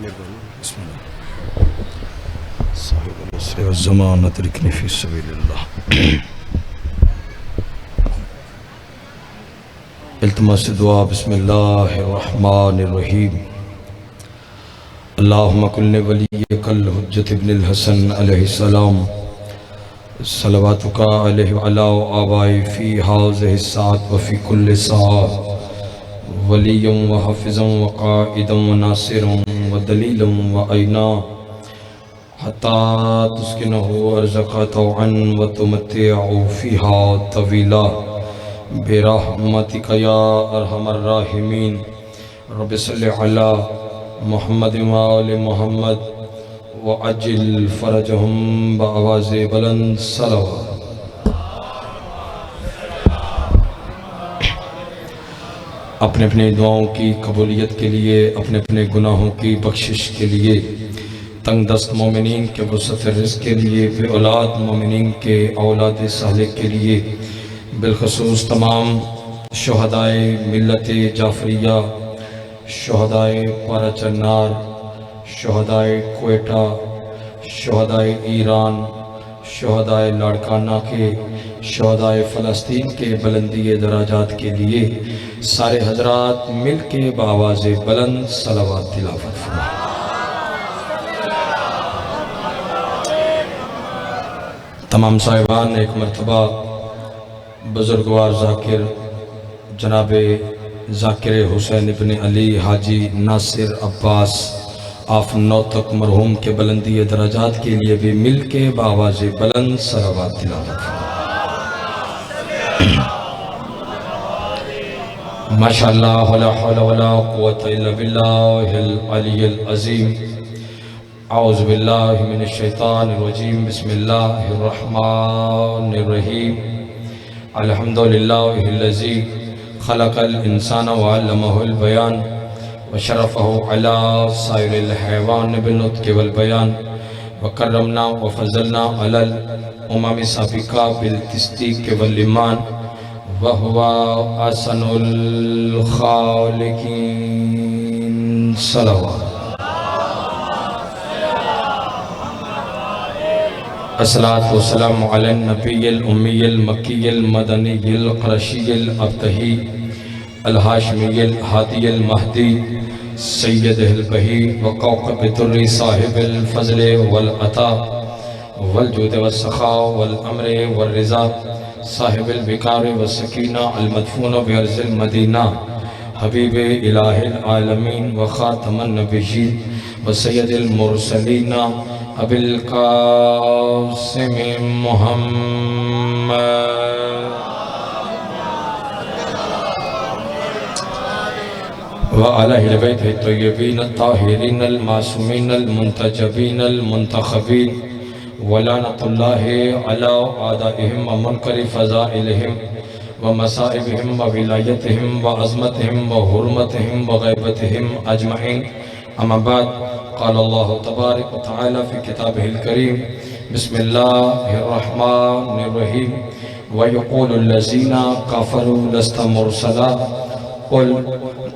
بسم الله صاحب العصر والزمان ادركني في سبيل الله التماس دعا بسم الله الرحمن الرحيم اللهم كن وليك الحجة ابن الحسن عليه السلام صلواتك عليه وعلى آبائه في هذه الساعة وفي كل ساعة وليا وحافظا وقائدا وناصرا ودليلا وعينا حتى تسكنه أرزق طوعا وتمتع فيها طويلا برحمتك يا أرحم الراحمين رب صل على محمد وآل محمد وعجل فرجهم بآواز بلند صلوات اپنے اپنے دعاؤں کی قبولیت کے لیے اپنے اپنے گناہوں کی بخشش کے لیے تنگ دست مومنین کے وسعت رزق کے لیے بے اولاد مومنین کے اولاد صالح کے لیے بالخصوص تمام شہدائے ملت جعفریہ شہدائے پارا چنار شہدائے کوئٹہ شہدائے ایران شہدائے لاڑکانہ کے شہدائے فلسطین کے بلندی دراجات کے لیے سارے حضرات مل کے بآواز بلند صلوات تلاوت فرمائیں۔ تمام صاحبان ایک مرتبہ بزرگوار ذاکر جناب ذاکر حسین ابن علی حاجی ناصر عباس آف نوتک مرحوم کے بلندی درجات کے لیے بھی مل کے بآواز بلند صلوات تلاوت ماشاءاللہ ولا حول ولا قوة الا باللہ العلی العظیم اعوذ باللہ من الشیطان الرجیم بسم اللہ الرحمن الرحیم الحمدللہ الذی خلق الانسان وعلمہ البیان وشرفه على سائر الحيوان بالنطق والبيان وكرمنا وفضلنا على الأمم السابقة بالتصديق والإيمان وهو أحسن الخالقين صلوات الصلاة والسلام على النبي الأمي المكي المدني القرشي الأبتهي الہاشمی الہادی المہدی سید البہی وقوقب الدری صاحب الفضل والعطا والجود والسخاء والامر والرضا صاحب البکار والسکینہ المدفون بعرض المدینہ حبیب الہ العالمین وخاتم النبیین وسید المرسلین ابی القاسم محمد وعلى أهل بيته الطيبين الطاهرين المعصومين المنتجبين المنتخبين ولعنة الله على أعدائهم ومنكر فضائلهم ومصائبهم وولايتهم وعظمتهم وحرمتهم وغيبتهم أجمعين أما بعد قال الله تبارك وتعالى في كتابه الكريم بسم الله الرحمن الرحيم ويقول الذين كفروا لست مرسلا قل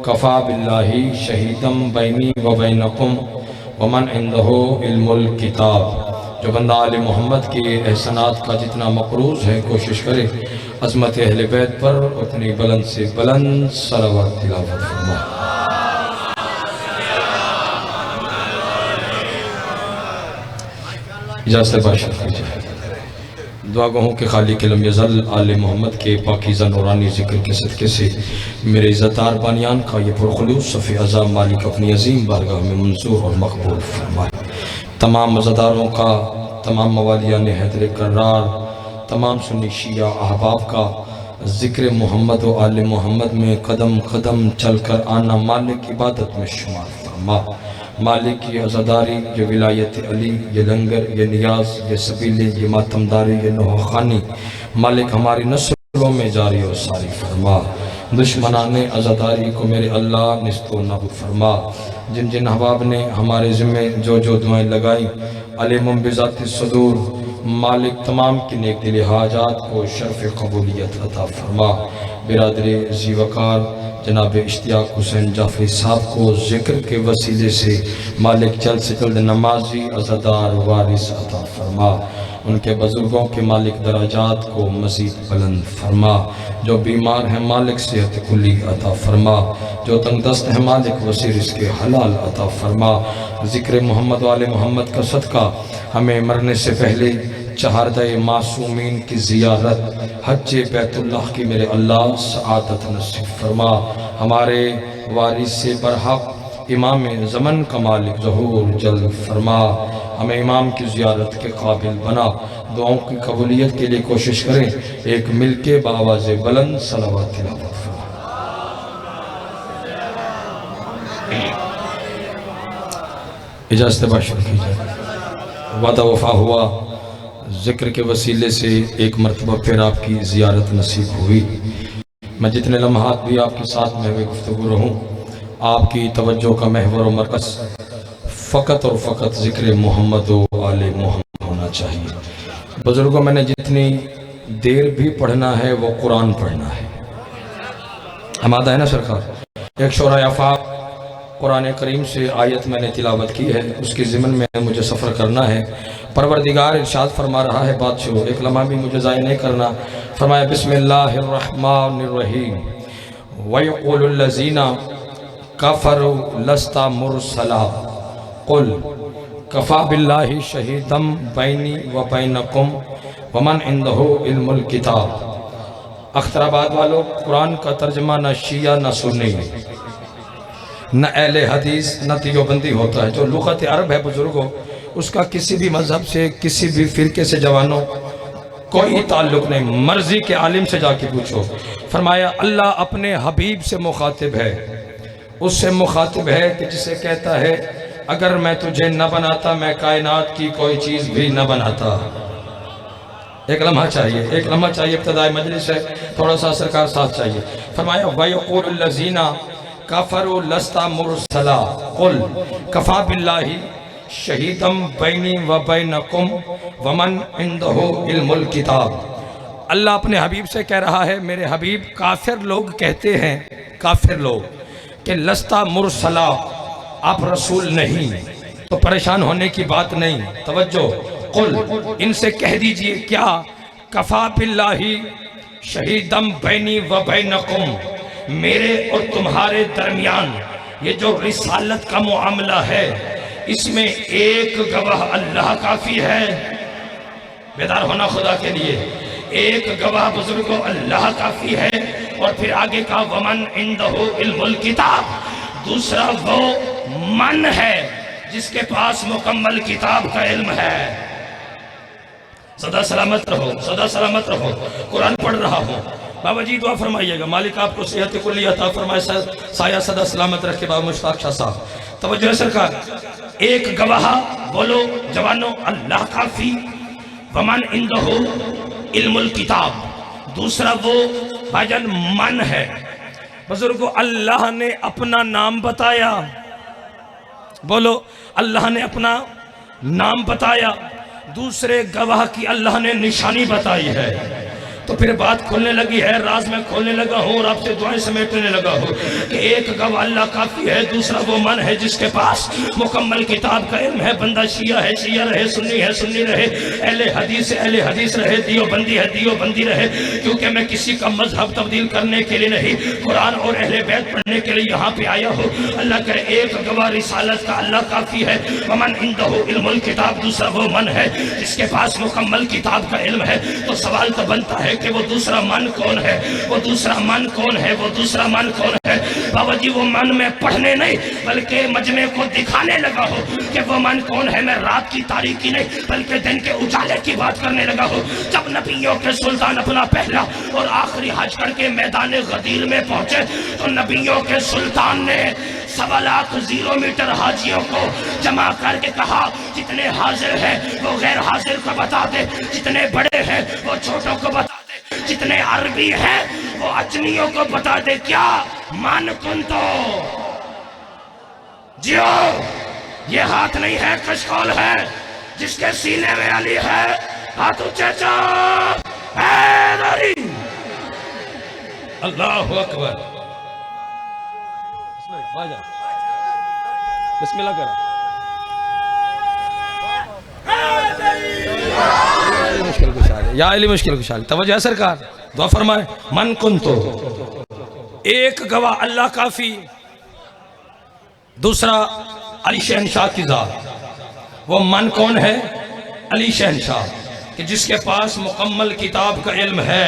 کفا باللہ شہیدم بینی و بینکم ومن عنده علم الکتاب۔ جو بندہ آل محمد کے احسانات کا جتنا مقروض ہے کوشش کرے عظمت اہل بیت پر اتنی بلند سے بلند صلوات تلاوت فرمائے۔ اجازت باشد کیجئے دعا گوہوں کے خالق لم یزل آل محمد کے پاکیزہ نورانی ذکر کے صدقے سے میرے عزتدار بانیان کا یہ پرخلوص صفی عزا مالک اپنی عظیم بارگاہ میں منصور اور مقبول فرمائے۔ تمام مزداروں کا تمام موالیان حیدر کرار تمام سنی شیعہ احباب کا ذکر محمد و آل محمد میں قدم قدم چل کر آنا مالک عبادت میں شمار فرما۔ مالک یہ عزاداری یہ ولایت علی یہ لنگر یہ نیاز یہ سبیلے یہ ماتمداری یہ نوحانی مالک ہماری نسلوں میں جاری و ساری فرما۔ دشمنان عزاداری کو میرے اللہ نست و نابود فرما۔ جن جن احباب نے ہمارے ذمہ جو جو دعائیں لگائی علیم بذات الصدور مالک تمام کی نیک دل حاجات کو شرف قبولیت عطا فرما۔ برادر زی وقار جناب اشتیاق حسین جعفری صاحب کو ذکر کے وسیلے سے مالک جلد سے جلد نمازی عزادار وارث عطا فرما، ان کے بزرگوں کے مالک درجات کو مزید بلند فرما، جو بیمار ہیں مالک صحت کلی عطا فرما، جو تنگ دست ہیں مالک وسیع رزق حلال عطا فرما۔ ذکر محمد و آل محمد کا صدقہ ہمیں مرنے سے پہلے چہاردہ معصومین کی زیارت، حج بیت اللہ کی میرے اللہ سعادت نصیب فرما۔ ہمارے وارث سے برحق امام زمن کا مالک ظہور جلد فرما، ہمیں امام کی زیارت کے قابل بنا۔ دعاؤں کی قبولیت کے لیے کوشش کریں، ایک مل کے بآواز بلند صلوات تلاوت فرما۔ اجازت باشر کیجئے، وعدہ وفا ہوا، ذکر کے وسیلے سے ایک مرتبہ پھر آپ کی زیارت نصیب ہوئی۔ میں جتنے لمحات بھی آپ کے ساتھ محو گفتگو رہوں، آپ کی توجہ کا محور و مرکز فقط اور فقط ذکر محمد و آل محمد ہونا چاہیے۔ بزرگوں، میں نے جتنی دیر بھی پڑھنا ہے وہ قرآن پڑھنا ہے۔ آمادہ ہے نا سرکار؟ ایک شورائے آفاق قرآن کریم سے آیت میں نے تلاوت کی ہے، اس کی ضمن میں مجھے سفر کرنا ہے۔ پروردگار ارشاد فرما رہا ہے، بات شروع، ایک لمحہ بھی مجھے ضائع نہیں کرنا۔ فرمایا بسم اللہ الرحمن الرحیم وَيَقُولُ الَّذِينَ كَفَرُوا لَسْتَ مُرْسَلًا قُلْ كَفَى بِاللَّهِ شَهِيدًا بَيْنِي وَبَيْنَكُمْ وَمَنْ عِنْدَهُ عِلْمُ الْكِتَابِ۔ اختر آباد والوں، قرآن کا ترجمہ نہ شیعہ نہ سنی نہ اہل حدیث نہ دیوبندی ہوتا ہے۔ جو لغت عرب ہے بزرگوں، اس کا کسی بھی مذہب سے، کسی بھی فرقے سے جوانوں کوئی تعلق نہیں، مرضی کے عالم سے جا کے پوچھو۔ فرمایا اللہ اپنے حبیب سے مخاطب ہے، اس سے مخاطب ہے کہ جسے کہتا ہے اگر میں تجھے نہ بناتا میں کائنات کی کوئی چیز بھی نہ بناتا۔ ایک لمحہ چاہیے، ایک لمحہ چاہیے، ابتدائی مجلس ہے، تھوڑا سا سرکار ساتھ چاہیے۔ فرمایا وَيَقُولُ الَّذِينَ كَفَرُوا لَسْتَ مُرْسَلًا قُلْ كَفَى بِاللَّهِ شَهِيدًا بَيْنِي وَبَيْنَكُمْ وَمَنْ عِنْدَهُ عِلْمُ الْكِتَابِ۔ اللہ اپنے حبیب سے کہہ رہا ہے، میرے حبیب کافر لوگ کہتے ہیں، کافر لوگ کہ لَسْتَ مُرْسَلًا، آپ رسول نہیں، تو پریشان ہونے کی بات نہیں۔ توجہ، قل ان سے کہہ دیجئے کیا، کفا باللہ شہیدم بینی و بینکم، میرے اور تمہارے درمیان یہ جو رسالت کا معاملہ ہے اس میں ایک گواہ اللہ کافی ہے۔ بیدار ہونا خدا کے لیے، ایک گواہ بزرگوں اللہ کافی ہے۔ اور پھر آگے کا ومن عندہ علم الکتاب، دوسرا وہ من ہے جس کے پاس مکمل کتاب کا علم ہے۔ صدا سلامت رہو، صدا سلامت رہو، قرآن پڑھ رہا ہوں۔ بابا جی دعا فرمائیے گا، مالک آپ کو صحت کلی عطا فرمائے، سایہ صدا سلامت رکھے۔ بابا مشتاق شاہ صاحب توجہ ہے سرکار، ایک گواہ بولو جوانوں اللہ کافی، ومن عندہ علم الکتاب، دوسرا وہ بھاجن من ہے۔ بزرگو اللہ نے اپنا نام بتایا، بولو اللہ نے اپنا نام بتایا، دوسرے گواہ کی اللہ نے نشانی بتائی ہے۔ تو پھر بات کھولنے لگی ہے، راز میں کھولنے لگا ہوں اور آپ سے دعائیں سمیٹنے لگا ہوں کہ ایک گواہ اللہ کافی ہے، دوسرا وہ من ہے جس کے پاس مکمل کتاب کا علم ہے۔ بندہ شیعہ ہے شیعہ رہے، سنی ہے سنی رہے، اہل حدیث ہے اہل حدیث رہے، دیوبندی ہے دیوبندی رہے، کیونکہ میں کسی کا مذہب تبدیل کرنے کے لیے نہیں، قرآن اور اہل بیت پڑھنے کے لیے یہاں پہ آیا ہوں۔ اللہ کرے ایک گواہ رسالت کا اللہ کافی ہے، ومن عندہ علم الکتاب، دوسرا وہ من ہے جس کے پاس مکمل کتاب کا علم ہے۔ تو سوال تو بنتا ہے کہ وہ دوسرا من کون ہے، وہ دوسرا من کون ہے، وہ دوسرا من کون ہے؟ بابا جی وہ من میں پڑھنے نہیں بلکہ مجمع کو دکھانے لگا ہو کہ وہ من کون ہے۔ میں رات کی تاریکی نہیں بلکہ دن کے اجالے کی بات کرنے لگا ہو۔ جب نبیوں کے سلطان اپنا پہلا اور آخری حج کر کے میدان غدیر میں پہنچے تو نبیوں کے سلطان نے 1.25 لاکھ 0 میٹر حاجیوں کو جمع کر کے کہا جتنے حاضر ہیں وہ غیر حاضر کو بتا دے، جتنے بڑے ہیں وہ چھوٹوں کو بتا دے، جتنے عربی ہیں وہ اجمیوں کو بتا دے۔ کیا من کن تو جیو، یہ ہاتھ نہیں ہے کشکول ہے، جس کے سینے میں علی ہے ہاتھ اونچے چاپ حیدری۔ اللہ اکبر۔ بسم اللہ کرا مشکل کشال یا علی مشکل کشال توجہ ہے سرکار دعا فرمائے من کنتو ایک گواہ اللہ کافی دوسرا علی شہنشاہ کی ذات وہ من کون ہے علی شہنشاہ کہ جس کے پاس مکمل کتاب کا علم ہے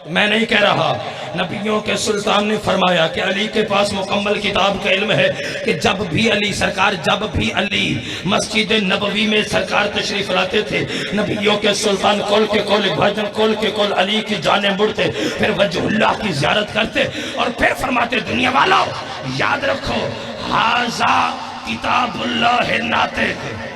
میں نہیں کہہ رہا نبیوں کے سلطان نے فرمایا کہ علی کے پاس مکمل کتاب کا علم ہے کہ جب بھی علی سرکار جب بھی علی مسجد نبوی میں سرکار تشریف لاتے تھے نبیوں کے سلطان کول کے کول بھجن کول کے کول علی کی جانب مڑتے پھر وجہ اللہ کی زیارت کرتے اور پھر فرماتے دنیا والو یاد رکھو حاضہ کتاب اللہ ناطق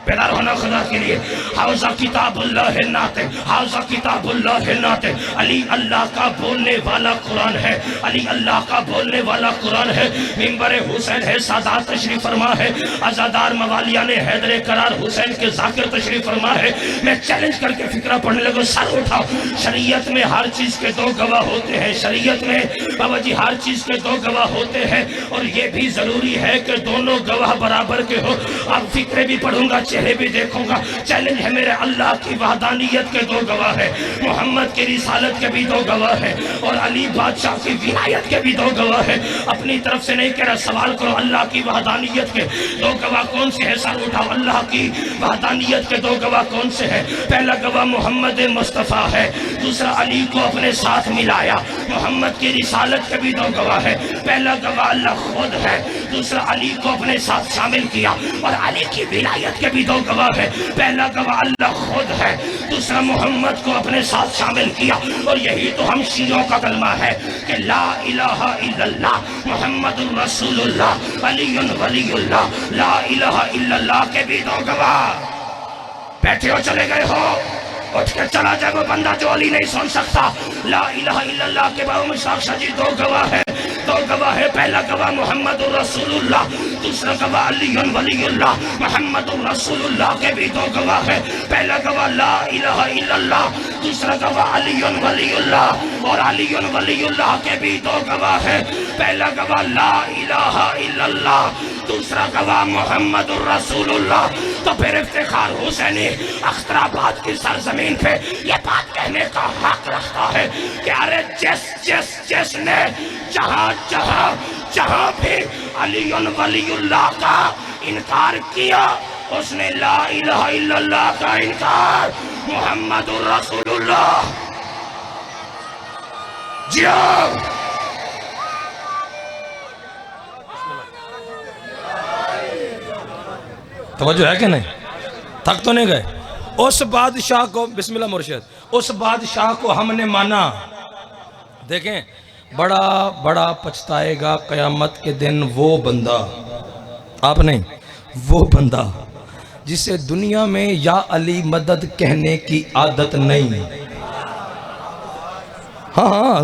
بیدار ہونا خدا کے لیے حوضہ کتاب اللہ ناطق حوضہ کتاب اللہ ناطق علی اللہ کا بولنے والا قرآن ہے علی اللہ کا بولنے والا قرآن ہے منبر حسین ہے سادات تشریف فرما ہے عزادار موالیان حیدر قرار حسین کے ذاکر تشریف فرما ہے میں چیلنج کر کے فکرہ پڑھنے لگو سر اٹھاؤ شریعت میں ہر چیز کے دو گواہ ہوتے ہیں شریعت میں بابا جی ہر چیز کے دو گواہ ہوتے ہیں اور یہ بھی ضروری ہے کہ دونوں گواہ برابر کے ہو اب فکرے بھی پڑھوں گا چہرے بھی دیکھوں گا چیلنج ہے میرے اللہ کی وحدانیت کے دو گواہ ہیں محمد کی رسالت کے بھی دو گواہ ہیں اور علی بادشاہ کی ولایت کے بھی دو گواہ ہیں اپنی طرف سے نہیں کہہ رہا سوال کرو اللہ کی وحدانیت کے دو گواہ کون سے ہیں سر اٹھاؤ اللہ کی وحدانیت کے دو گواہ کون سے ہیں پہلا گواہ محمد مصطفیٰ ہے دوسرا علی کو اپنے ساتھ ملایا محمد کی رسالت کے بھی دو گواہ ہیں پہلا گواہ اللہ خود ہے دوسرا علی کو اپنے ساتھ شامل کیا اور علی کی ولایت کے بھی دو گواہ ہے پہلا گواہ اللہ خود ہے دوسرا محمد کو اپنے ساتھ شامل کیا اور یہی تو ہم شیعوں کا کلمہ ہے کہ لا الہ الا اللہ محمد رسول اللہ علی ولی اللہ لا الہ الا اللہ کے بھی دو گواہ بیٹھے ہو چلے گئے ہو اٹھ کے چلا جائے وہ بندہ جو علی نہیں سن سکتا لا الہ الا اللہ کے باؤ میں شاخشہ جی دو گواہ ہے دو گواہ ہے پہلا گواہ محمد رسول اللہ دوسرا گواہ علی ولی اللہ محمد رسول اللہ کے بھی دو گواہ ہے پہلا گواہ لا الہ الا اللہ دوسرا گواہ علی ولی اللہ اور علی ولی اللہ کے بھی دو گواہ ہے پہلا گواہ لا الہ الا اللہ دوسرا گواہ محمد رسول اللہ تو پھر افتخار حسینی اخترآباد کی سرزمین پہ یہ بات کہنے کا حق رکھتا ہے کہ ارے جس نے جہاں بھی علی ولی اللہ کا انکار کیا اس نے لا الہ الا اللہ کا انکار محمد رسول اللہ جیو توجہ ہے کہ نہیں تھک تو نہیں گئے اس بادشاہ کو بسم اللہ مرشد اس بادشاہ کو ہم نے مانا دیکھیں بڑا پچھتائے گا قیامت کے دن وہ بندہ آپ نہیں وہ بندہ جسے دنیا میں یا علی مدد کہنے کی عادت نہیں ہاں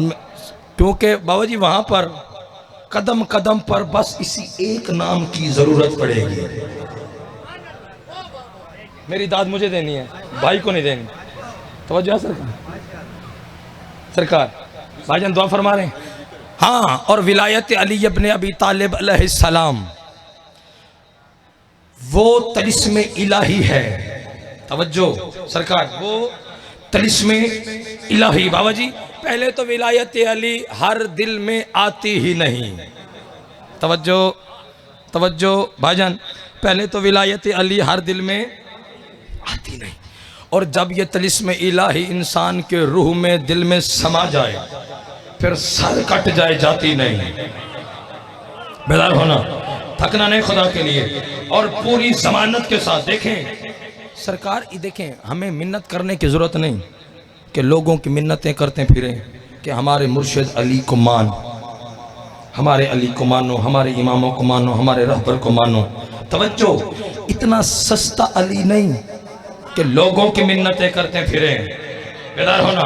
کیونکہ بابا جی وہاں پر قدم قدم پر بس اسی ایک نام کی ضرورت پڑے گی میری داد مجھے دینی ہے بھائی کو نہیں دینی توجہ سرکار بھائی جان دعا فرما رہے ہیں ہاں اور ولایت علی ابن ابی طالب علیہ السلام وہ طلسم الہی ہے توجہ سرکار وہ طلسم الہی بابا جی پہلے تو ولایت علی ہر دل میں آتی ہی نہیں توجہ بھائی جان پہلے تو ولایت علی ہر دل میں آتی نہیں اور جب یہ طلسم الہی انسان کے روح میں دل میں سما جائے پھر سر کٹ جائے جاتی نہیں بیدار ہونا تھکنا نہیں خدا کے لیے اور پوری ضمانت کے ساتھ دیکھیں سرکار دیکھیں ہمیں منت کرنے کی ضرورت نہیں کہ لوگوں کی منتیں کرتے پھریں کہ ہمارے مرشد علی کو مان ہمارے علی کو مانو ہمارے اماموں کو مانو ہمارے رہبر کو مانو توجہ اتنا سستا علی نہیں کہ لوگوں کی منتیں کرتے پھریں بیدار ہونا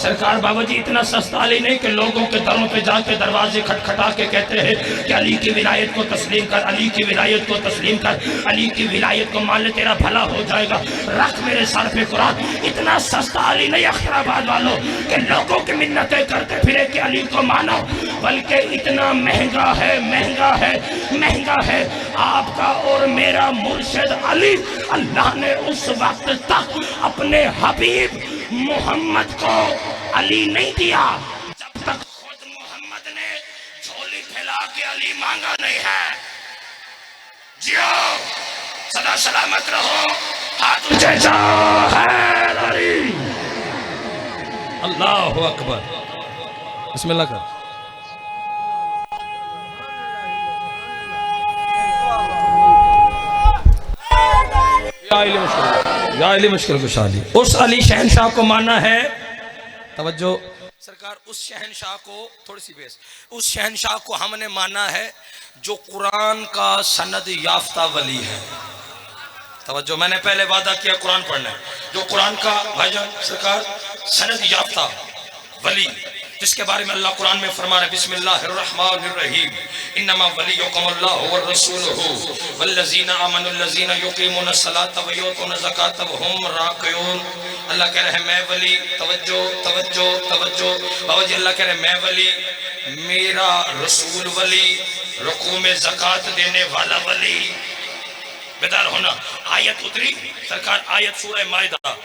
سرکار بابا جی اتنا سستا علی نہیں کہ لوگوں کے دروں پہ جا کے دروازے کھٹکھٹا کے کہتے ہیں کہ علی کی ولایت کو تسلیم کر، علی کی ولایت کو تسلیم کر، علی کی ولایت کو مان لے تیرا بھلا ہو جائے گا، رکھ میرے سر پہ قرآن۔ اتنا سستا علی نہیں اختر آباد والوں کہ لوگوں کی منتیں کرتے پھرے کہ علی کو مانو، بلکہ اتنا مہنگا ہے، مہنگا ہے، مہنگا ہے آپ کا اور میرا مرشد علی۔ اللہ نے اس وقت تک اپنے حبیب محمد کو علی نہیں دیا جب تک خود محمد نے جھولی پھیلا کے علی مانگا نہیں ہے۔ جیو سدا سلامت رہو، ہاتھ اونچے جا ہے علی۔ اللہ اکبر، بسم اللہ کر۔ یا علی مشکل کشالی، اس علی شہنشاہ کو مانا ہے، توجہ سرکار، اس شہنشاہ کو تھوڑی سی بیس، اس شہنشاہ کو ہم نے مانا ہے جو قرآن کا سند یافتہ ولی ہے۔ توجہ، میں نے پہلے وعدہ کیا قرآن پڑھنا ہے، جو قرآن کا بھائی جان سرکار سند یافتہ ولی، جس کے بارے میں اللہ قرآن میں فرما رہے بسم اللہ الرحمن الرحیم انما ولیکم اللہ والرسولہ والذین آمنوا الذین یقیمون الصلاۃ ویؤتون الزکاۃ وہم راکعون۔ اللہ کہہ رہے ہیں میں ولی، توجہ توجہ توجہ بابا جی، اللہ کہہ رہے ہیں میں ولی، میرا رسول ولی، رکوع میں زکاة دینے والا ولی۔ بیدار ہونا، آیت اتری سرکار، آیت سورہ مائدہ،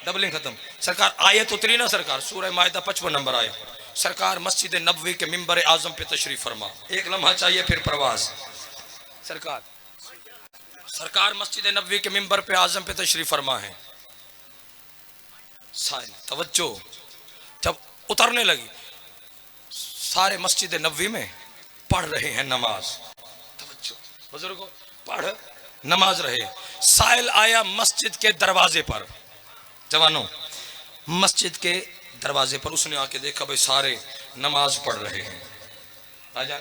ڈبلنگ ختم سرکار، آیت اتری نا سرکار، سورہ مائدہ 55 نمبر آیا، سرکار مسجد نبوی کے ممبر اعظم پہ تشریف فرما، ایک لمحہ چاہیے پھر پرواز۔ سرکار مسجد نبوی کے ممبر پہ اعظم پہ تشریف فرما ہے، سائل توجہ، جب اترنے لگی سارے مسجد نبوی میں پڑھ رہے ہیں نماز، توجہ بزرگوں، پڑھ نماز رہے، سائل آیا مسجد کے دروازے پر، جوانوں مسجد کے دروازے پر، اس نے آ کے دیکھا بھئی سارے نماز پڑھ رہے ہیں۔ آجان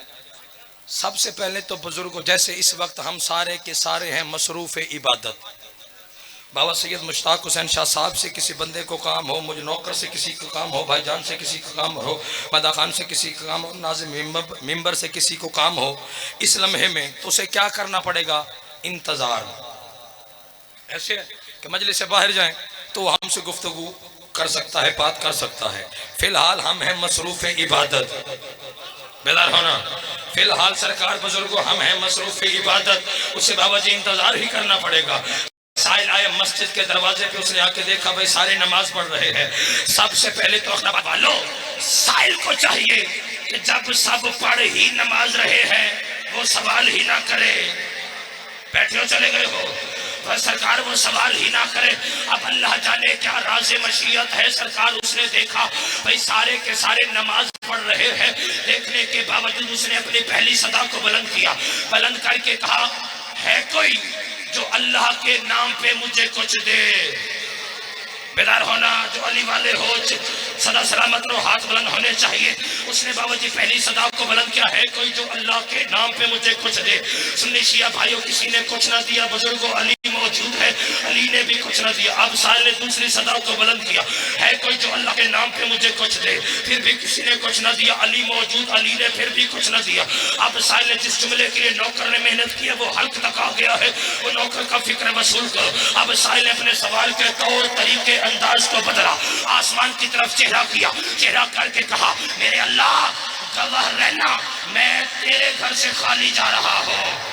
سب سے پہلے تو بزرگوں، جیسے اس وقت ہم سارے کے سارے ہیں مصروف عبادت، بابا سید مشتاق حسین شاہ صاحب سے کسی بندے کو کام ہو، مجھ نوکر سے کسی کو کام ہو، بھائی جان سے کسی کو کام ہو، مدہ خان سے کسی کو کام ہو، ناظم ممبر سے کسی کو کام ہو، اس لمحے میں تو اسے کیا کرنا پڑے گا؟ انتظار۔ ایسے ہے کہ مجلس سے باہر جائیں تو ہم سے گفتگو کر سکتا ہے، بات کر سکتا ہے، فی الحال ہم ہیں مصروف عبادت، بیدار ہونا، فی الحال سرکار بزرگوں ہم ہیں مصروف عبادت، اسے بابا جی انتظار ہی کرنا پڑے گا۔ سائل آئے مسجد کے دروازے پہ، اس نے آ کے دیکھا بھئی سارے نماز پڑھ رہے ہیں۔ سب سے پہلے تو اخلاق والو، سائل کو چاہیے کہ جب سب پڑھ ہی نماز رہے ہیں وہ سوال ہی نہ کرے، بیٹھے ہو چلے گئے ہو، سرکار وہ سوال ہی نہ کرے۔ اب اللہ جانے کیا راز مشیت ہے، سرکار اس نے دیکھا بھئی سارے کے سارے نماز پڑھ رہے ہیں، دیکھنے کے باوجود اس نے اپنی پہلی صدا کو بلند کیا، بلند کر کے کہا ہے کوئی جو اللہ کے نام پہ مجھے کچھ دے؟ بیدار ہونا، جو علی والے ہو صدا سلامت رو، ہاتھ بلند ہونے چاہیے۔ اس نے بابا جی پہلی صدا کو بلند کیا، ہے کوئی جو اللہ کے نام پہ مجھے کچھ دے؟ سنی شیعہ بھائیوں، کسی نے کچھ نہ دیا، بزرگوں علی موجود ہے، علی نے بھی کچھ نہ دیا۔ اب سائل نے دوسری صدا کو بلند کیا، ہے کوئی جو اللہ کے نام پہ مجھے کچھ دے؟ پھر بھی کسی نے کچھ نہ دیا، علی موجود، علی نے پھر بھی کچھ نہ دیا۔ اب سائل نے جس جملے کے لیے نوکر نے محنت کی ہے وہ حلق تک آ گیا ہے، وہ نوکر کا فکر وصول کرو۔ اب سائل نے اپنے سوال کے طور طریقے انداز کو بدلا، آسمان کی طرف چہرہ کیا، چہرہ کر کے کہا میرے اللہ گواہ رہنا میں تیرے گھر سے خالی جا رہا ہوں۔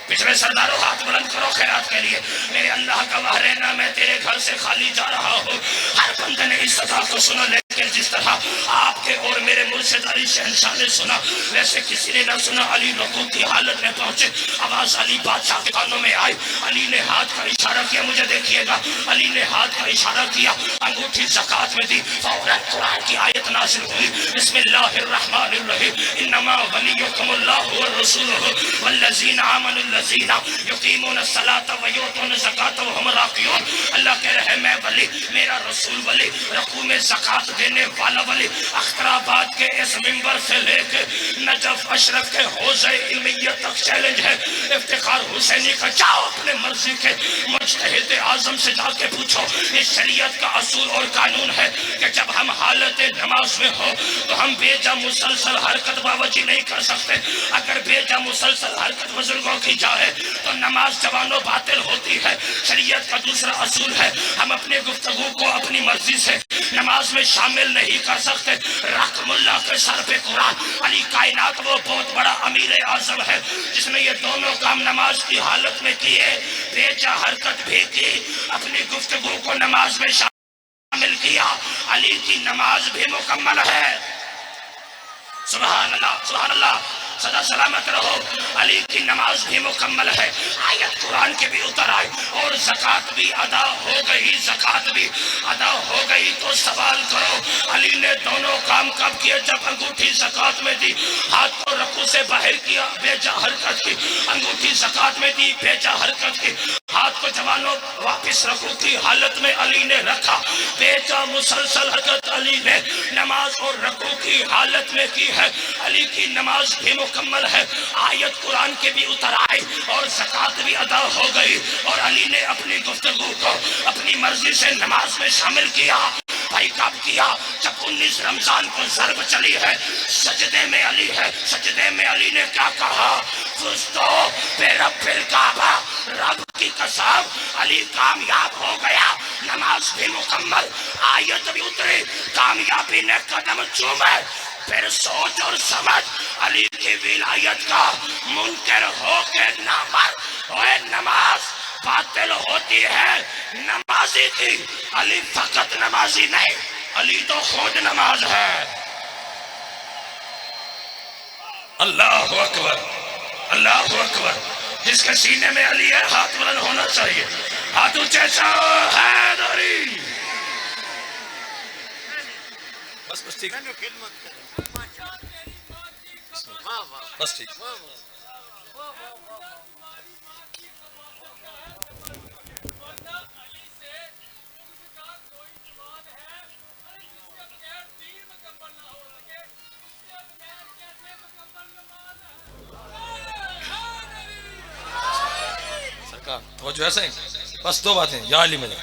پچھلے سرداروں ہاتھ بلند کرو خیرات کے لیے، میرے اللہ گواہ رہنا میں تیرے گھر سے خالی جا رہا ہوں۔ ہر بندے نے اس صدا کو سنا، لیکن جس طرح آپ کے اور میرے مرشد علی شہنشاہ نے سنا ویسے کسی نے نہ سنا۔ علی رکوع کی حالت میں پہنچے، آواز علی بادشاہ کے کانوں میں آئی، علی نے ہاتھ کا اشارہ کیا، مجھے دیکھیے گا، علی نے ہاتھ کا اشارہ کیا، انگوٹھی زکوٰۃ میں دی، فوراً قرآن کی آیت نازل ہوئی، بسم اللہ الرحمن الرحیم انما ولیکم اللہ والرسولہ والذین آمنوا الذین یقیمون الصلاۃ ویؤتون الزکاۃ وہم راکعون۔ اللہ کہہ رہے ہیں میں ولی، میرا رسول ولی، رکوع میں زکوٰۃ دینے والا ولی۔ اخترآباد کے اس منبر سے لے کے نجف اشرف کے حوضہ علمیت تک چیلنج ہے، افتخار حسینی کا جاؤ اپنے مرضی کے مجتہد اعظم سے جا کے پوچھو۔ یہ شریعت کا اصول اور قانون ہے کہ جب ہم حالت نماز میں ہو تو ہم بے جا مسلسل حرکت باوجی نہیں کر سکتے۔ اگر بے جا مسلسل حرکت بزرگوں کی جائے تو نماز جوانوں باطل ہوتی ہے۔ شریعت کا دوسرا اصول ہے ہم اپنے گفتگو کو اپنی مرضی سے نماز میں شامل نہیں کر سکتے۔ رقم اللہ کے سر پہ قرآن، علی کائنات وہ بہت بڑا امیر اعظم ہے جس نے یہ دونوں کام نماز کی حالت میں کیے، بے جا حرکت بھی کی، اپنی گفتگو کو نماز میں شامل کیا۔ علی کی نماز بھی مکمل ہے۔ سبحان اللہ، سبحان اللہ، سدا سلامت رہو۔ علی کی نماز بھی مکمل ہے۔ آیت قرآن کے بھی اتر آئی اور زکوٰۃ بھی ادا ہو گئی، زکوٰۃ بھی ادا ہو گئی۔ تو سوال کرو علی نے دونوں کام کب کیے؟ جب انگوٹھی زکوٰۃ میں دی، ہاتھ کو رکوع سے باہر کیا، بے جا حرکت کی، انگوٹھی زکوٰۃ میں دی، بے جا حرکت کی، ہاتھ کو جوانوں واپس رکوع کی حالت میں علی نے رکھا، بے جا مسلسل حرکت علی نے نماز اور رکوع کی حالت میں کی ہے۔ علی کی نماز بھی مکمل ہے۔ آیت قرآن کے بھی اتر آئی اور زکوٰۃ بھی ادا ہو گئی، اور علی نے اپنی گفتگو کو اپنی مرضی سے نماز میں شامل کیا۔ بھائی کب کیا؟ جب 19 رمضان کو ضرب چلی ہے، سجدے میں علی ہے، سجدے میں علی نے کیا کہا؟ فزتو برب الکعبہ، رب کی قسم علی کامیاب ہو گیا۔ نماز بھی مکمل، آیت بھی اتری، کامیابی نے قدم چومے۔ پھر سوچ اور سمجھ، علی کی ولایت کا منکر ہو کے نہ مر۔ اوے نماز باطل ہوتی ہے نمازی کی، علی فقط نمازی نہیں، علی تو خود نماز ہے۔ اللہ اکبر، اللہ اکبر۔ جس کے سینے میں علی ہے ہاتھ بلند ہونا چاہیے، ہاتھ اونچے سے، حیدری۔ بس بس ٹھیک، بس ٹھیک۔ سرکار توجہ ایسا ہی، بس دو باتیں، یا علی مجھے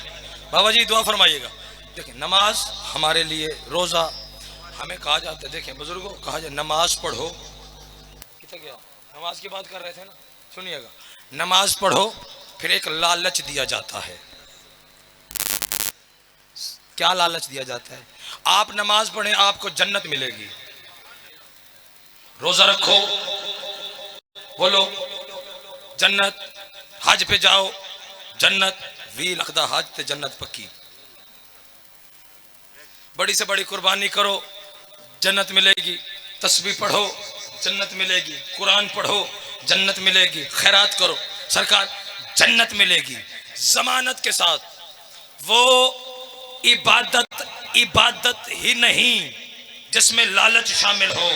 بابا جی دعا فرمائیے گا۔ دیکھیں نماز ہمارے لیے، روزہ ہمیں کہا جاتا ہے، دیکھیں بزرگوں کہا جائے نماز پڑھو، کتنا گیا نماز کی بات کر رہے تھے نا، سنیے گا، نماز پڑھو پھر ایک لالچ دیا جاتا ہے۔ کیا لالچ دیا جاتا ہے؟ آپ نماز پڑھیں آپ کو جنت ملے گی، روزہ رکھو بولو جنت، حج پہ جاؤ جنت، وی لکھدا حج تے جنت پکی، بڑی سے بڑی قربانی کرو جنت ملے گی، تسبیح پڑھو جنت ملے گی، قرآن پڑھو جنت ملے گی، خیرات کرو سرکار جنت ملے گی ضمانت کے ساتھ۔ وہ عبادت ہی نہیں جس میں لالچ شامل ہو،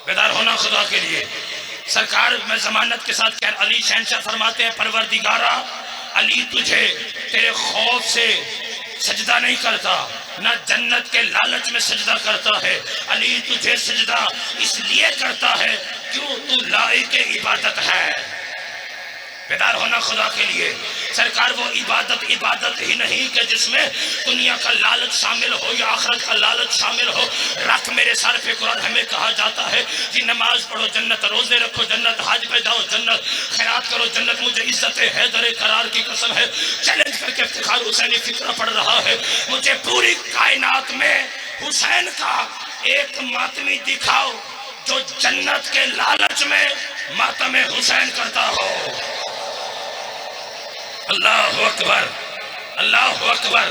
بیدار ہونا خدا کے لیے۔ سرکار میں ضمانت کے ساتھ کہہ، علی شہنشاہ فرماتے ہیں پروردگارا علی تجھے تیرے خوف سے سجدہ نہیں کرتا، نہ جنت کے لالچ میں سجدہ کرتا ہے، علی تجھے سجدہ اس لیے کرتا ہے کیوں تو لائق عبادت ہے۔ بیدار ہونا خدا کے لیے۔ سرکار وہ عبادت ہی نہیں کہ جس میں دنیا کا لالچ شامل ہو یا آخرت کا لالچ شامل ہو۔ رکھ میرے سر پہ قرآن، ہمیں کہا جاتا ہے کہ نماز پڑھو جنت، روزے رکھو جنت، حج پہ جاؤ جنت، خیرات کرو جنت۔ مجھے عزت حیدر قرار کی قسم ہے، چیلنج کر کے افتخار حسینی فکرہ پڑھ رہا ہے، مجھے پوری کائنات میں حسین کا ایک ماتمی دکھاؤ جو جنت کے لالچ میں ماتم حسین کرتا ہو۔ اللہ اکبر، اللہ اکبر،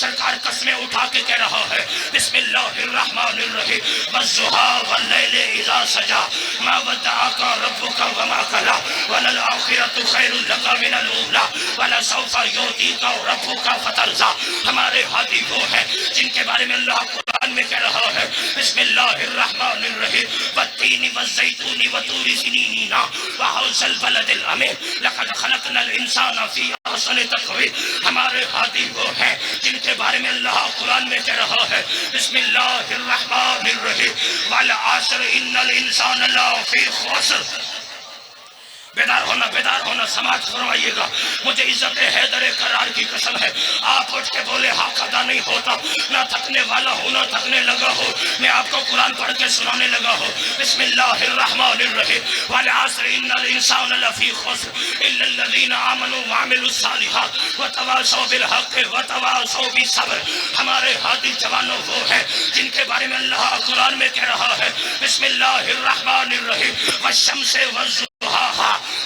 سرکار قسمیں اٹھا کے کہہ رہا ہے بسم اللہ الرحمن الرحیم والضحیٰ واللیل اذا سجا ما ودعک ربک وما قلی وللآخرۃ خیر لک من الاولی ولسوف یعطیک ربک فترضی۔ ہمارے ہادی وہ ہیں جن کے بارے میں اللہ قرآن میں کہہ رہا ہے بسم اللہ الرحمن الرحیم والتین والزیتون وطور سینین وحوض البلد الامین لقد خلقنا الانسان فی احسن تقویم۔ ہمارے ہادی وہ ہیں جن کے بارے میں اللہ قرآن میں کہہ رہا ہے بسم اللہ الرحمن الرحیم والعصر ان الانسان لفی خسر۔ بیدار ہونا سماعت فرمائیے گا۔ مجھے عزت حیدر کرار کی قسم ہے، آپ اٹھ کے بولے حق ادا نہیں ہوتا، نہ تھکنے والا ہو نہ تھکنے لگا ہو، میں آپ کو قرآن پڑھ کے سنانے لگا ہوں۔ بسم اللہ الرحمن الرحیم والعصر ان الانسان لفی خسر الا الذین آمنوا وعملوا الصالحات وتواصوا بالحق وتواصوا بالصبر۔ ہمارے ہادی جوانوں وہ ہیں جن کے بارے میں اللہ قرآن میں کہہ رہا ہے بسم اللہ الرحمن الرحیم والشمس والضحیٰ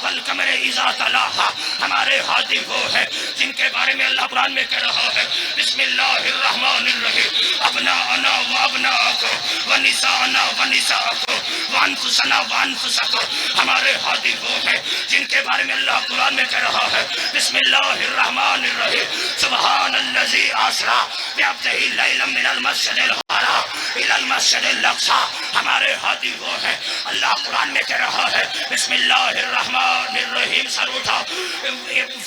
والقمر اذا تلاہا۔ ہمارے ہادی وہ ہیں جن کے بارے میں اللہ قرآن میں کہہ رہا ہے بسم اللہ الرحمن الرحیم ابناءنا وابناءکم ونساءنا ونساءکم وانفسنا وانفسکم۔ ہمارے ہادی وہ ہیں جن کے بارے میں اللہ قرآن میں کہہ رہا ہے بسم اللہ الرحمن الرحیم سبحان الذی اسری بعبدہ لیلا من المسجد الحرام الی المسجد الاقصی۔ ہمارے ہادی وہ ہیں اللہ قرآن میں کہہ رہا ہے بسم اللہ الرحمن الرحیم سر اٹھا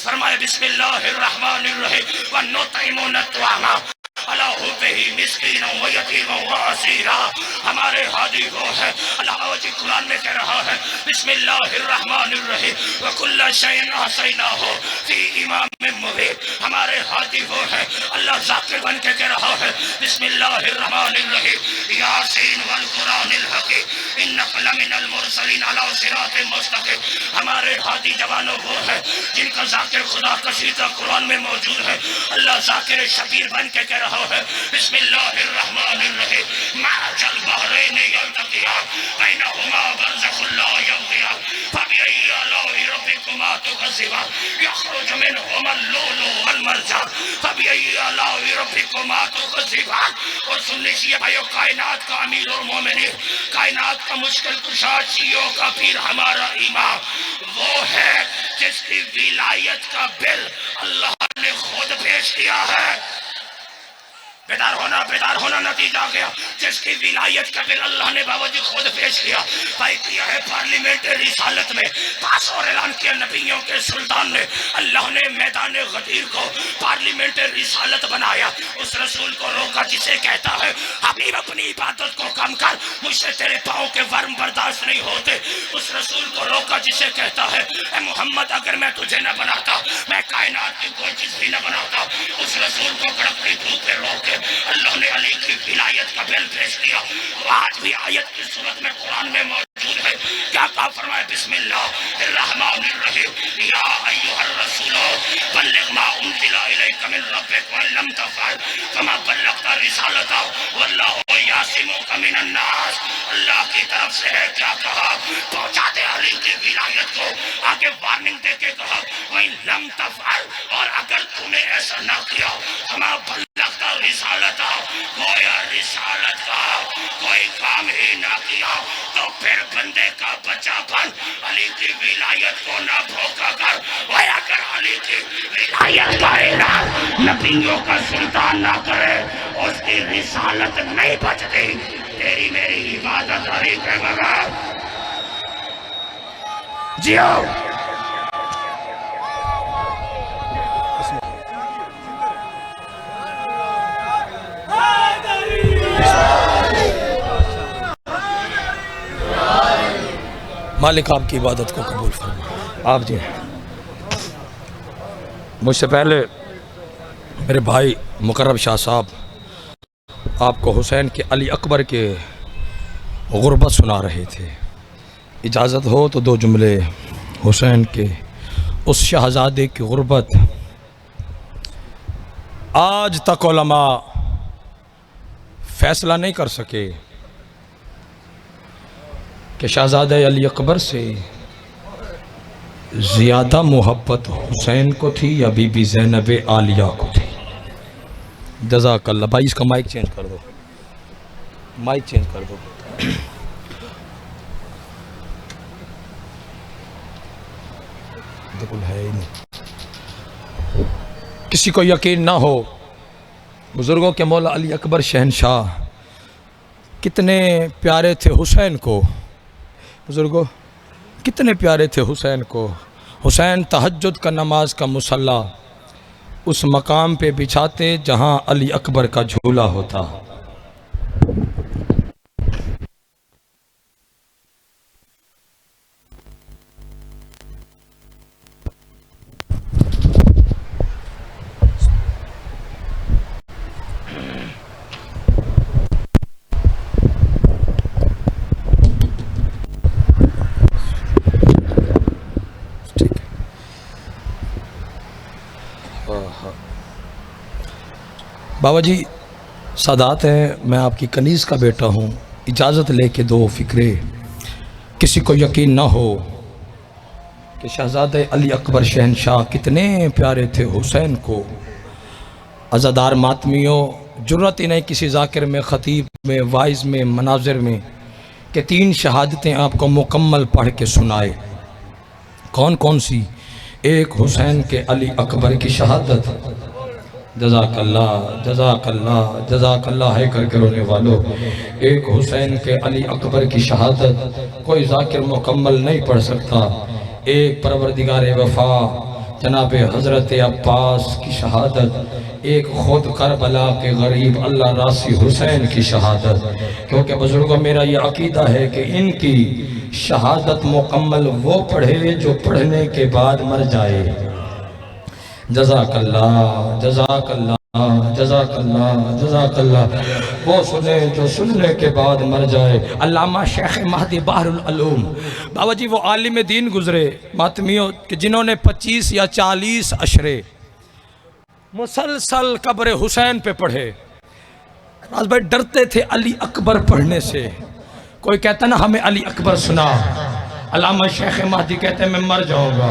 فرمائے بسم اللہ الرحمن الرحیم وَنُطْعِمُ الطَّعَامَ عَلَىٰ حُبِّهِ مِسْكِينًا وَيَتِيمًا وَأَسِيرًا۔ ہمارے ہادی وہ ہے اللہ جی قرآن میں کہہ رہا ہے بسم اللہ الرحمن الرحیم وَكُلَّ شَيْءٍ أَحْصَيْنَاهُ فِي إِمَامٍ مُبِينٍ۔ ہمارے ہادی وہ ہے اللہ ذاکر بن کے کہہ رہا ہے بسم اللہ الرحمن الرحیم یاسین والقرآن الحکیم انک لمن المرسلین علی صراط مستقیم۔ ہمارے ہادی جوانوں وہ ہے جن کا ذاکر خدا کشیدہ قرآن میں موجود ہے، اللہ ذاکر شبیر بن کے کہہ رہا ہے بسم اللہ الرحمن الرحیم مرج البحرین یلتقیان بینہما برزخ لا یبغیان فبأی آلاء ربکما تکذبان یخرج منہما اللؤلؤ والمرجان فبأی آلاء ربکما تکذبان۔ اور سن لیجیے بھائیو، کائنات کا امیر المومنین، کائنات کا مشکل کشا، شیعوں کا پیر، ہمارا امام وہ ہے جس کی ولایت کا بل اللہ نے خود پیش کیا ہے۔ بیدار ہونا نتیجہ گیا، جس کی ولایت کا بل اللہ نے باوجود خود پیش کیا۔ بھائی کیا ہے پارلیمنٹ رسالت میں پاس اور اعلان کیا نبیوں کے سلطان نے، اللہ نے میدان غدیر کو پارلیمنٹ رسالت بنایا، اس رسول کو روکا جسے کہتا ہے حبیب اپنی عبادت کو کم کر، مجھ سے تیرے پاؤں کے ورم برداشت نہیں ہوتے۔ اس رسول کو روکا جسے کہتا ہے اے محمد اگر میں تجھے نہ بناتا میں کائنات کی کوئی چیز بھی نہ بناتا۔ اس رسول کو کڑکتی دھوپ پہ روک کے اللہ نے علی کی ولایت کا بل پیش کیا۔ وہ آج بھی آیت کی صورت میں قرآن میں موجود ہے۔ کیا کہا فرمائے بسم اللہ الرحمن الرحیم یا ایھا الرسول بلغ ما انزل الیک من ربک وان لم تفعل فما بلغت رسالتہ واللہ یعصمک من الناس۔ اللہ کی طرف سے ہے، کیا کہا؟ پہنچا دے علی کی ولایت کو۔ آگے وارننگ دے کے کہا وان لم تفعل، اور اگر تم نے ایسا نہ کیا فما بلغت رسالتہ، گویا رسالت کا کوئی کام ہی نہ کیا تو پھر بندے کا بچہ بن علی کی ولایت کو نہ بھوکا کر۔ وہ اگر علی کی ولایت کا اعلان نبیوں کا سلطان نہ کرے اس کی رسالت نہیں بچتی۔ تیری میری عبادت علی کے بغیر جیو۔ مالک آپ کی عبادت کو قبول فرما۔ آپ جی مجھ سے پہلے میرے بھائی مقرب شاہ صاحب آپ کو حسین کے علی اکبر کے غربت سنا رہے تھے، اجازت ہو تو دو جملے حسین کے اس شہزادے کی غربت۔ آج تک علماء فیصلہ نہیں کر سکے کہ شہزادہ علی اکبر سے زیادہ محبت حسین کو تھی یا بی بی زینب عالیہ کو تھی۔ جزاک اللہ بھائی، اس کا مائک چینج کر دو، مائک چینج کر دو۔ ہے ہی نہیں، کسی کو یقین نہ ہو بزرگوں کے مولا علی اکبر شہنشاہ کتنے پیارے تھے حسین کو، بزرگوں کتنے پیارے تھے حسین کو۔ حسین تہجد کا نماز کا مصلی اس مقام پہ بچھاتے جہاں علی اکبر کا جھولا ہوتا۔ بابا جی سادات ہے، میں آپ کی کنیز کا بیٹا ہوں، اجازت لے کے دو فکرے۔ کسی کو یقین نہ ہو کہ شہزادہ علی اکبر شہنشاہ کتنے پیارے تھے حسین کو۔ عزادار ماتمیوں، جرت ہی نہیں کسی ذاکر میں، خطیب میں، وائز میں، مناظر میں کہ 3 شہادتیں آپ کو مکمل پڑھ کے سنائے۔ کون کون سی؟ ایک حسین کے علی اکبر کی شہادت، جزاک اللہ جزاک اللہ جزاک اللہ ہے کر کے رونے والوں۔ ایک حسین کے علی اکبر کی شہادت کوئی ذاکر مکمل نہیں پڑھ سکتا۔ ایک پروردگار وفا جناب حضرت عباس کی شہادت، ایک خود کربلا کے غریب اللہ راسی حسین کی شہادت۔ کیونکہ بزرگوں میرا یہ عقیدہ ہے کہ ان کی شہادت مکمل وہ پڑھے جو پڑھنے کے بعد مر جائے۔ جزاک اللہ جزاک اللہ جزاک اللہ جزاک اللہ، وہ سنے جو سننے کے بعد مر جائے۔ علامہ شیخ مہدی بحر العلوم بابا جی وہ عالم دین گزرے ماتمیوں کہ جنہوں نے 25 یا 40 اشرے مسلسل قبر حسین پہ پڑھے۔ راز بھائی ڈرتے تھے علی اکبر پڑھنے سے، کوئی کہتا نا ہمیں علی اکبر سنا، علامہ شیخ مہدی کہتے ہیں میں مر جاؤں گا۔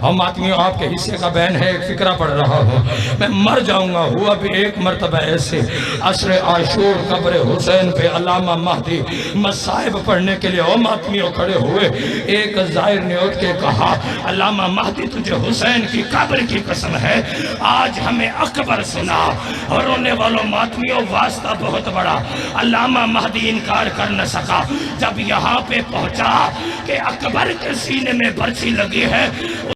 ہم آدمیوں آپ کے حصے کا بین ہے، ایک فکرہ پڑھ رہا ہوں، میں مر جاؤں گا۔ ہوا بھی ایک مرتبہ ایسے عصر عاشور قبر حسین پہ علامہ مہدی مصائب پڑھنے کے لیے ہم آدمیوں کھڑے ہوئے۔ ایک زائر نے اٹھ کے کہا علامہ مہدی تجھے حسین کی قبر کی قسم ہے آج ہمیں اکبر سنا۔ اور رونے والوں ماتمیوں واسطہ بہت بڑا، علامہ مہدی انکار کر نہ سکا۔ جب یہاں پہ پہنچا کہ اکبر کے سینے میں برچھی لگی ہے،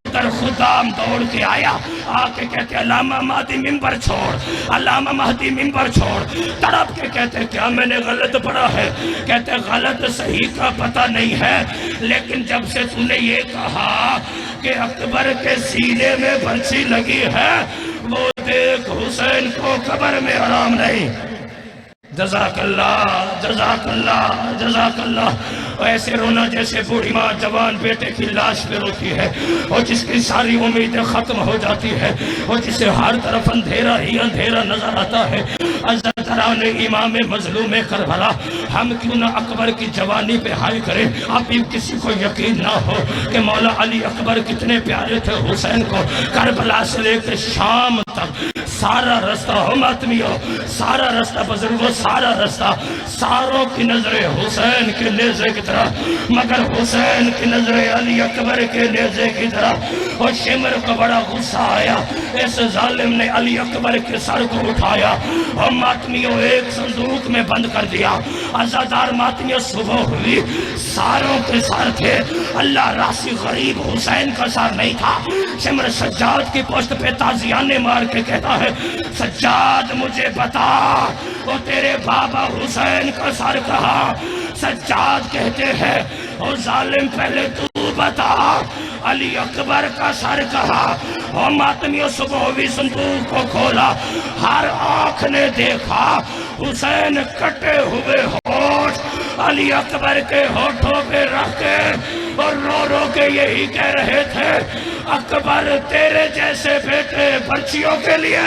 ادھر خدام دوڑ کے آیا، آ کے کہتے علامہ مہدی ممبر چھوڑ، علامہ مہدی ممبر چھوڑ۔ تڑپ کے کہتے کیا میں نے غلط پڑھا ہے؟ کہتے غلط صحیح کا پتہ نہیں ہے، لیکن جب سے تو نے یہ کہا کہ اکبر کے سینے میں برچھی لگی ہے، وہ دیکھ حسین کو قبر میں حرام نہیں۔ جزاک اللہ جزاک اللہ جزاک اللہ۔ ایسے رونا جیسے بوڑھی ماں جوان بیٹے کی لاش پہ روتی ہے، اور جس کی ساری امیدیں ختم ہو جاتی ہے، اور جسے ہر طرف اندھیرا ہی اندھیرا نظر آتا ہے۔ عزاداران امام مظلوم کربلا، ہم کیوں نہ اکبر کی جوانی پہ ہائی کریں؟ اب بھی کسی کو یقین نہ ہو کہ مولا علی اکبر کتنے پیارے تھے حسین کو۔ کربلا سے لے کے شام تک سارا رستہ ہو ماتمیوں، سارا رستہ بزرگوں، سارا رستہ ساروں کی نظریں حسین کے نیزے کی طرح، مگر حسین کی نظریں علی اکبر کے نیزے کی طرح۔ اور شمر کو بڑا غصہ آیا، اس ظالم نے علی اکبر کے سر کو اٹھایا اور ماتمیوں ایک صندوق میں بند کر دیا۔ عزادار ماتمیوں صبح ہوئی، ساروں کے سار تھے، اللہ راسی غریب حسین کا سار نہیں تھا۔ شمر سجاد کی پشت پہ تازیانے مار کے کہتا ہے سجاد مجھے بتا وہ تیرے بابا حسین کا سر کہا؟ سجاد کہتے ہیں اور ظالم پہلے تو بتا علی اکبر کا سر کہا۔ اور ماتمیوں صبح ہوئی، صندوق کو کھولا، ہر آنکھ نے دیکھا حسین کٹے ہوئے ہونٹ علی اکبر کے ہونٹوں پہ رکھ کے اور رو رو کے یہی کہہ رہے تھے اکبر تیرے جیسے بیٹے برچیوں کے لیے۔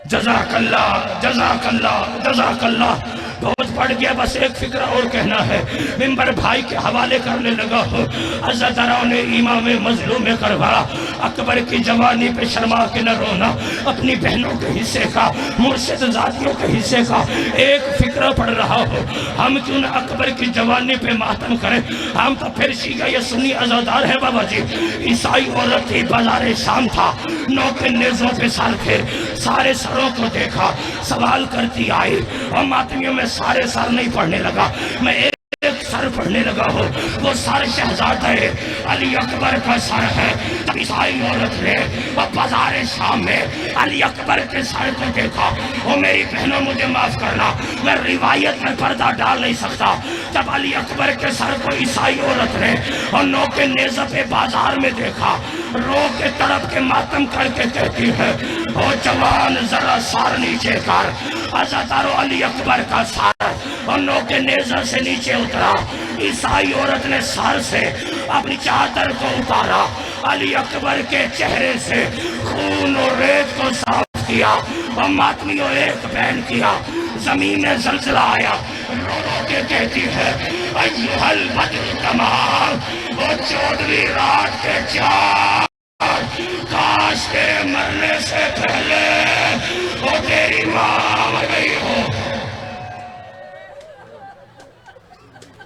جزاک اللہ جزاک اللہ جزاک اللہ۔ بہت پڑھ گیا، بس ایک فکرہ اور کہنا ہے، ممبر بھائی کے حوالے کرنے لگا ہوں۔ عزاداران امام مظلوم کربلا، اکبر کی جوانی پہ شرما کے نہ رونا، اپنی بہنوں کے حصے کا، مرشد ذاتیوں کے حصے کا ایک فکرہ پڑھ رہا ہو، ہم کیوں نہ اکبر کی جوانی پہ ماتم کریں؟ ہم تو پھر شیعہ یہ سنی عزادار ہے بابا جی۔ عیسائی عورت تھی، بازار شام تھا، 9 کے نیزوں پہ سر تھے، سارے سروں کو دیکھا، سوال کرتی آئی، اور ماتمیوں میں سارے سر نہیں پڑھنے لگا، میں ایک سر پڑھنے لگا ہوں، وہ سر شہزادہ علی اکبر کا سر ہے۔ تب عیسائی عورت نے بازار شام میں علی اکبر کے سر کو دیکھا۔ اور میری بہنوں مجھے معاف کرنا، میں روایت میں پردہ ڈال نہیں سکتا، جب علی اکبر کے سر کو عیسائی عورت نے اور 9 کے نیزہ پہ بازار میں دیکھا، رو کے تڑپ کے ماتم کر کے کہتی ہے، او جوان ذرا سار نیچے کر۔ عزادارو علی اکبر کا سر اور 9 کے نیزہ سے نیچے اترا، عیسائی عورت نے سر سے اپنی چادر کو اتارا، علی اکبر کے چہرے سے خون اور ریت کو صاف کیا، اور ماتمیوں ایک بین کیا، زمین میں زلزلہ آیا، رو رو کے کہتی ہے، ایوہ البدر تمام، وہ 14ویں رات کے چار، کاش کے مرنے سے پہلے وہ تیری ماں